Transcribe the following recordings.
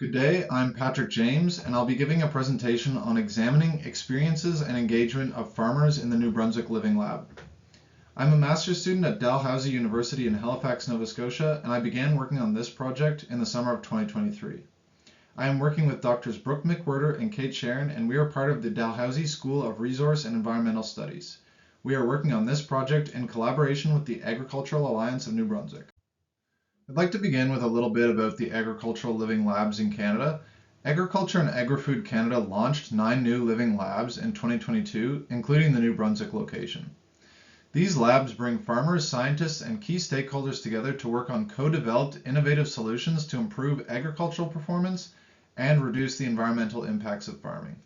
Good day, I'm Patrick James, and I'll be giving a presentation on examining experiences and engagement of farmers in the New Brunswick Living Lab. I'm a master's student at Dalhousie University in Halifax, Nova Scotia, and I began working on this project in the summer of 2023. I am working with Drs. Brooke McWhirter and Kate Sharon, and we are part of the Dalhousie School of Resource and Environmental Studies. We are working on this project in collaboration with the Agricultural Alliance of New Brunswick. I'd like to begin with a little bit about the Agricultural Living Labs in Canada. Agriculture and Agri-Food Canada launched 9 new living labs in 2022, including the New Brunswick location. These labs bring farmers, scientists, and key stakeholders together to work on co-developed innovative solutions to improve agricultural performance and reduce the environmental impacts of farming.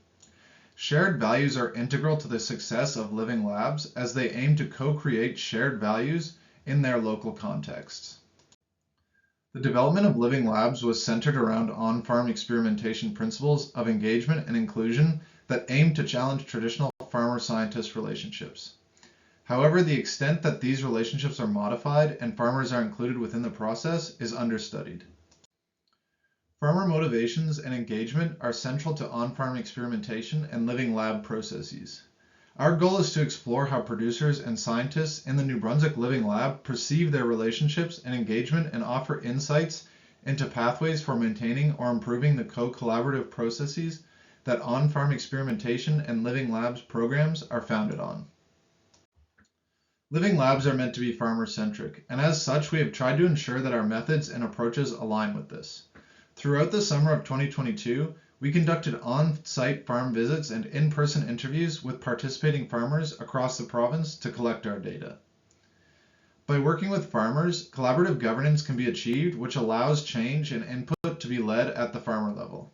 Shared values are integral to the success of living labs as they aim to co-create shared values in their local contexts. The development of living labs was centered around on-farm experimentation principles of engagement and inclusion that aim to challenge traditional farmer-scientist relationships. However, the extent that these relationships are modified and farmers are included within the process is understudied. Farmer motivations and engagement are central to on-farm experimentation and living lab processes. Our goal is to explore how producers and scientists in the New Brunswick Living Lab perceive their relationships and engagement and offer insights into pathways for maintaining or improving the co-collaborative processes that on-farm experimentation and living labs programs are founded on. Living labs are meant to be farmer-centric, and as such, we have tried to ensure that our methods and approaches align with this. Throughout the summer of 2022, we conducted on-site farm visits and in-person interviews with participating farmers across the province to collect our data. By working with farmers, collaborative governance can be achieved, which allows change and input to be led at the farmer level.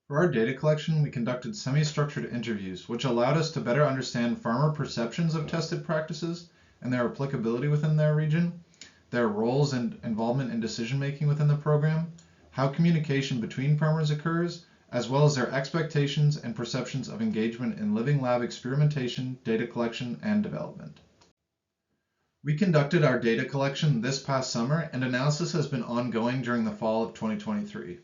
For our data collection, we conducted semi-structured interviews, which allowed us to better understand farmer perceptions of tested practices and their applicability within their region, their roles and involvement in decision-making within the program, how communication between farmers occurs, as well as their expectations and perceptions of engagement in living lab experimentation, data collection, and development. We conducted our data collection this past summer, and analysis has been ongoing during the fall of 2023.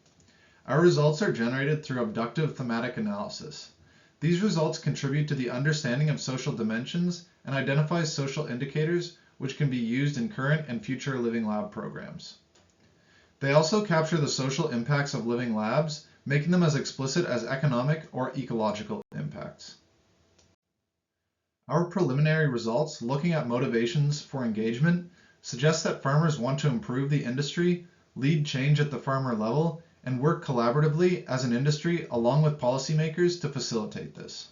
Our results are generated through abductive thematic analysis. These results contribute to the understanding of social dimensions and identify social indicators which can be used in current and future living lab programs. They also capture the social impacts of living labs, making them as explicit as economic or ecological impacts. Our preliminary results, looking at motivations for engagement, suggest that farmers want to improve the industry, lead change at the farmer level, and work collaboratively as an industry along with policymakers to facilitate this.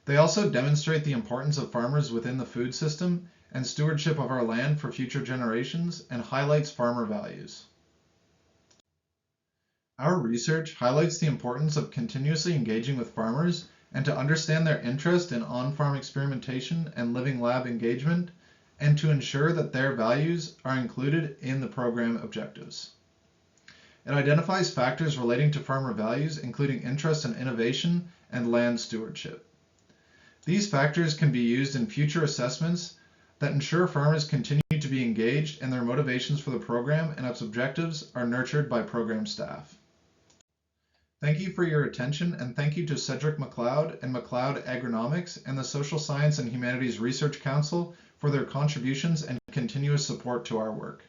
They also demonstrate the importance of farmers within the food system and stewardship of our land for future generations, and highlights farmer values. Our research highlights the importance of continuously engaging with farmers and to understand their interest in on-farm experimentation and living lab engagement, and to ensure that their values are included in the program objectives. It identifies factors relating to farmer values, including interest in innovation and land stewardship. These factors can be used in future assessments that ensure farmers continue to be engaged and their motivations for the program and its objectives are nurtured by program staff. Thank you for your attention, and thank you to Cedric McLeod and McLeod Agronomics and the Social Science and Humanities Research Council for their contributions and continuous support to our work.